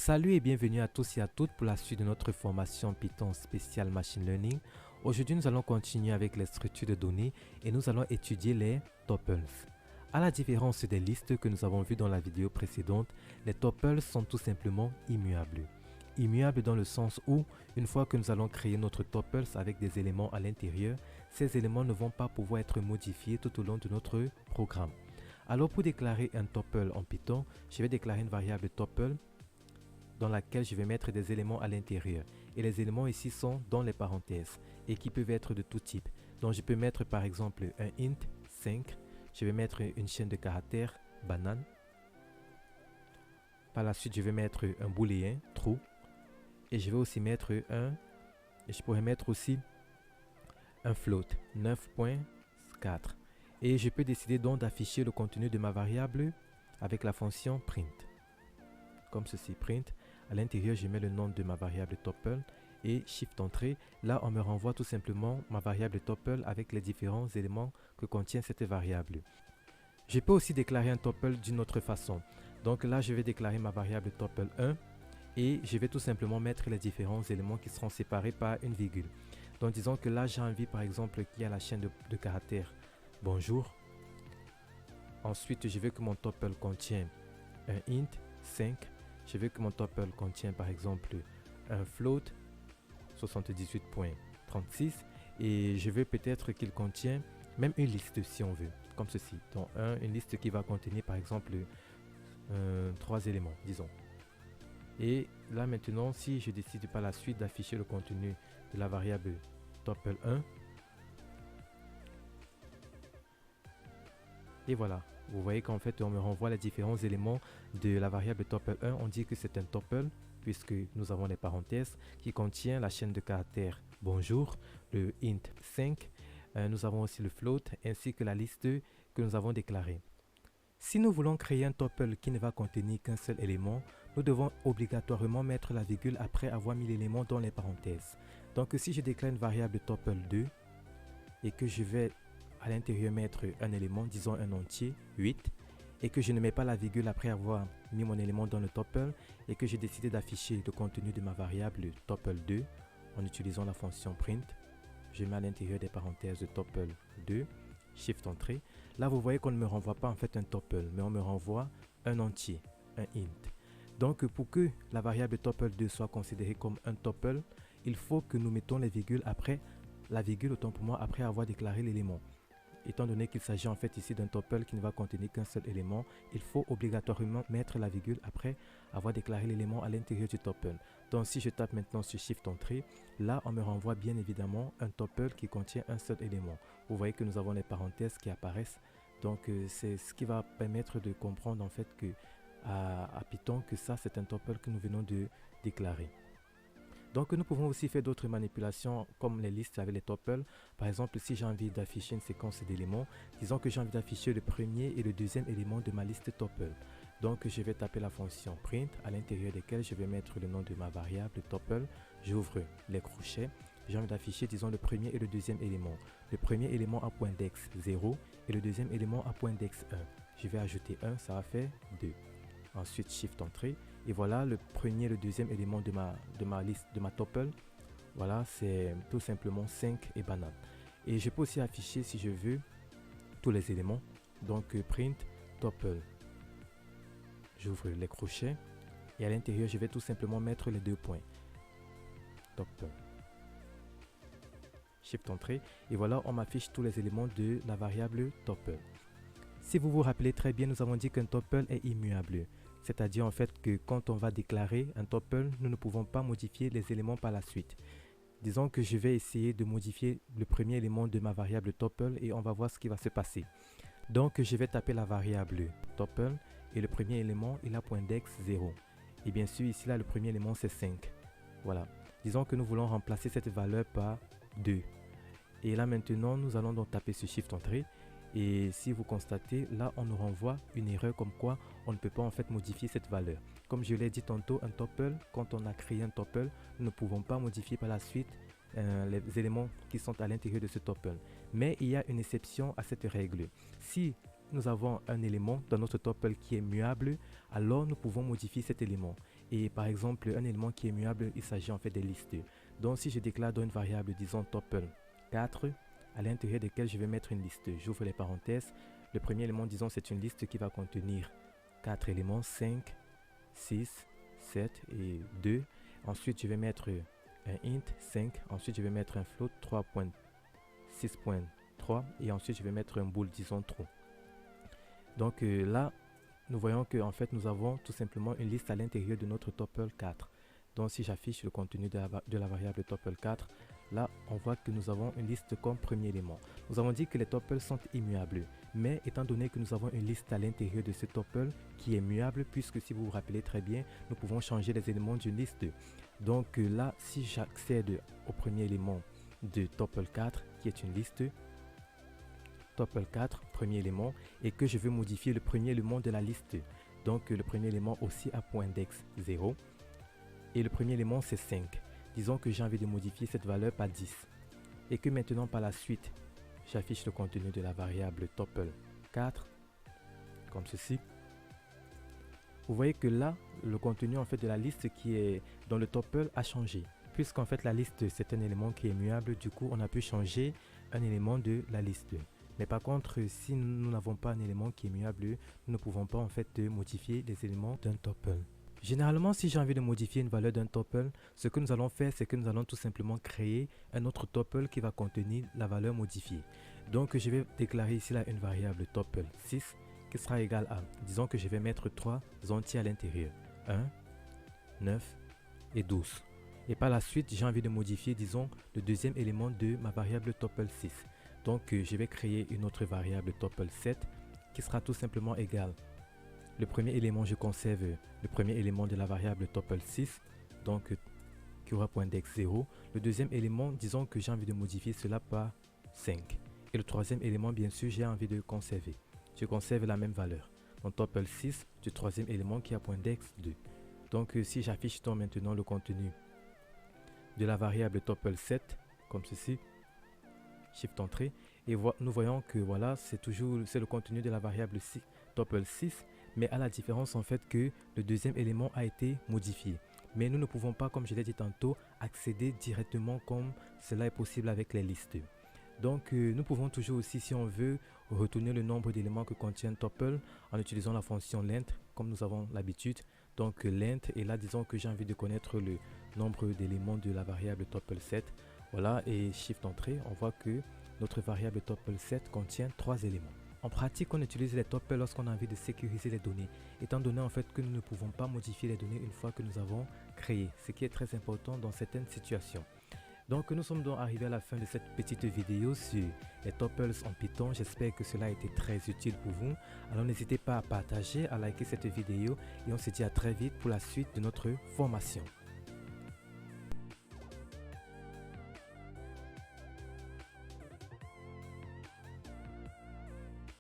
Salut et bienvenue à tous et à toutes pour la suite de notre formation Python spéciale Machine Learning. Aujourd'hui, nous allons continuer avec les structures de données et nous allons étudier les tuples. À la différence des listes que nous avons vues dans la vidéo précédente, les tuples sont tout simplement immuables. Immuables dans le sens où, une fois que nous allons créer notre tuples avec des éléments à l'intérieur, ces éléments ne vont pas pouvoir être modifiés tout au long de notre programme. Alors pour déclarer un tuple en Python, je vais déclarer une variable tuple dans laquelle je vais mettre des éléments à l'intérieur. Et les éléments ici sont dans les parenthèses et qui peuvent être de tout type. Donc je peux mettre par exemple un int 5, je vais mettre une chaîne de caractères banane. Par la suite, je vais mettre un booléen true et je vais aussi mettre je pourrais mettre aussi un float 9.4 et je peux décider donc d'afficher le contenu de ma variable avec la fonction print. Comme ceci, print. À l'intérieur, je mets le nom de ma variable tuple et shift entrée. Là, on me renvoie tout simplement ma variable tuple avec les différents éléments que contient cette variable. Je peux aussi déclarer un tuple d'une autre façon. Donc là, je vais déclarer ma variable tuple 1 et je vais tout simplement mettre les différents éléments qui seront séparés par une virgule. Donc disons que là, j'ai envie par exemple qu'il y a la chaîne de caractères bonjour. Ensuite, je veux que mon tuple contienne un int 5. Je veux que mon tuple contienne par exemple un float 78.36 et je veux peut-être qu'il contienne même une liste si on veut, comme ceci. Donc une liste qui va contenir par exemple 3 éléments, disons. Et là maintenant, si je décide par la suite d'afficher le contenu de la variable tuple 1, et voilà. Vous voyez qu'en fait, on me renvoie les différents éléments de la variable tuple 1. On dit que c'est un tuple puisque nous avons les parenthèses qui contient la chaîne de caractères bonjour, le int 5. Nous avons aussi le float ainsi que la liste que nous avons déclarée. Si nous voulons créer un tuple qui ne va contenir qu'un seul élément, nous devons obligatoirement mettre la virgule après avoir mis l'élément dans les parenthèses. Donc si je déclare une variable tuple 2 et que je vais à l'intérieur mettre un élément, disons un entier, 8, et que je ne mets pas la virgule après avoir mis mon élément dans le tuple et que j'ai décidé d'afficher le contenu de ma variable tuple 2 en utilisant la fonction print, je mets à l'intérieur des parenthèses de tuple 2, shift entrée. Là, vous voyez qu'on ne me renvoie pas en fait un tuple, mais on me renvoie un entier, un int. Donc, pour que la variable tuple 2 soit considérée comme un tuple, il faut que nous mettons les virgules après, la virgule autant pour moi, après avoir déclaré l'élément. Étant donné qu'il s'agit en fait ici d'un tuple qui ne va contenir qu'un seul élément, il faut obligatoirement mettre la virgule après avoir déclaré l'élément à l'intérieur du tuple. Donc si je tape maintenant sur Shift Entrée, là on me renvoie bien évidemment un tuple qui contient un seul élément. Vous voyez que nous avons les parenthèses qui apparaissent. Donc c'est ce qui va permettre de comprendre en fait que à Python que ça c'est un tuple que nous venons de déclarer. Donc nous pouvons aussi faire d'autres manipulations comme les listes avec les tuples. Par exemple, si j'ai envie d'afficher une séquence d'éléments, disons que j'ai envie d'afficher le premier et le deuxième élément de ma liste tuple. Donc je vais taper la fonction print à l'intérieur desquelles je vais mettre le nom de ma variable tuple. J'ouvre les crochets. J'ai envie d'afficher disons le premier et le deuxième élément. Le premier élément à point index 0 et le deuxième élément à point index 1. Je vais ajouter 1, ça va faire 2. Ensuite Shift Entrée. Et voilà le premier et le deuxième élément de ma liste, de ma tuple. Voilà, c'est tout simplement 5 et banane. Et je peux aussi afficher, si je veux, tous les éléments. Donc, print, tuple. J'ouvre les crochets. Et à l'intérieur, je vais tout simplement mettre les 2 points. Tuple. Shift Entrée. Et voilà, on m'affiche tous les éléments de la variable tuple. Si vous vous rappelez très bien, nous avons dit qu'un tuple est immuable. C'est-à-dire en fait que quand on va déclarer un tuple, nous ne pouvons pas modifier les éléments par la suite. Disons que je vais essayer de modifier le premier élément de ma variable tuple et on va voir ce qui va se passer. Donc je vais taper la variable tuple et le premier élément il a point index 0. Et bien sûr ici là le premier élément c'est 5. Voilà. Disons que nous voulons remplacer cette valeur par 2. Et là maintenant nous allons donc taper sur Shift Entrée. Et si vous constatez, là on nous renvoie une erreur comme quoi on ne peut pas en fait modifier cette valeur. Comme je l'ai dit tantôt, un tuple, quand on a créé un tuple, nous ne pouvons pas modifier par la suite les éléments qui sont à l'intérieur de ce tuple. Mais il y a une exception à cette règle. Si nous avons un élément dans notre tuple qui est muable, alors nous pouvons modifier cet élément. Et par exemple, un élément qui est immuable, il s'agit en fait des listes. Donc si je déclare dans une variable, disons tuple 4, à l'intérieur desquelles je vais mettre une liste. J'ouvre les parenthèses. Le premier élément, disons, c'est une liste qui va contenir 4 éléments, 5, 6, 7 et 2. Ensuite, je vais mettre un int 5. Ensuite, je vais mettre un float 3.6.3. Et ensuite, je vais mettre un bool, disons, true. Donc là, nous voyons que en fait, nous avons tout simplement une liste à l'intérieur de notre tuple 4. Donc si j'affiche le contenu de la variable tuple 4, là, on voit que nous avons une liste comme premier élément. Nous avons dit que les tuples sont immuables, mais étant donné que nous avons une liste à l'intérieur de ce tuple qui est muable, puisque si vous vous rappelez très bien, nous pouvons changer les éléments d'une liste. Donc là, si j'accède au premier élément de tuple 4, qui est une liste, tuple 4, premier élément, et que je veux modifier le premier élément de la liste. Donc le premier élément aussi a point index 0, et le premier élément c'est 5. Disons que j'ai envie de modifier cette valeur par 10 et que maintenant par la suite j'affiche le contenu de la variable tuple 4 comme ceci. Vous voyez que là le contenu en fait de la liste qui est dans le tuple a changé, puisqu'en fait la liste c'est un élément qui est immuable. Du coup on a pu changer un élément de la liste. Mais par contre, si nous n'avons pas un élément qui est immuable, nous ne pouvons pas en fait modifier les éléments d'un tuple. Généralement, si j'ai envie de modifier une valeur d'un tuple, ce que nous allons faire, c'est que nous allons tout simplement créer un autre tuple qui va contenir la valeur modifiée. Donc, je vais déclarer ici là une variable tuple 6 qui sera égale à, disons que je vais mettre 3 entiers à l'intérieur, 1, 9 et 12. Et par la suite, j'ai envie de modifier, disons, le deuxième élément de ma variable tuple 6. Donc, je vais créer une autre variable tuple 7 qui sera tout simplement égale. Le premier élément, je conserve le premier élément de la variable tuple 6, donc qui aura point index 0. Le deuxième élément, disons que j'ai envie de modifier cela par 5. Et le troisième élément, bien sûr, j'ai envie de conserver. Je conserve la même valeur. Donc tuple 6 du troisième élément qui a point index 2. Donc si j'affiche donc maintenant le contenu de la variable tuple 7, comme ceci, Shift Entrée, et nous voyons que voilà, c'est le contenu de la variable tuple 6, mais à la différence en fait que le deuxième élément a été modifié. Mais nous ne pouvons pas, comme je l'ai dit tantôt, accéder directement comme cela est possible avec les listes. Donc nous pouvons toujours aussi, si on veut, retourner le nombre d'éléments que contient tuple en utilisant la fonction length comme nous avons l'habitude. Donc length, et là disons que j'ai envie de connaître le nombre d'éléments de la variable tuple 7. Voilà, et Shift Entrée, on voit que notre variable tuple 7 contient 3 éléments. En pratique, on utilise les tuples lorsqu'on a envie de sécuriser les données, étant donné en fait que nous ne pouvons pas modifier les données une fois que nous avons créé, ce qui est très important dans certaines situations. Donc nous sommes donc arrivés à la fin de cette petite vidéo sur les tuples en Python. J'espère que cela a été très utile pour vous. Alors n'hésitez pas à partager, à liker cette vidéo et on se dit à très vite pour la suite de notre formation.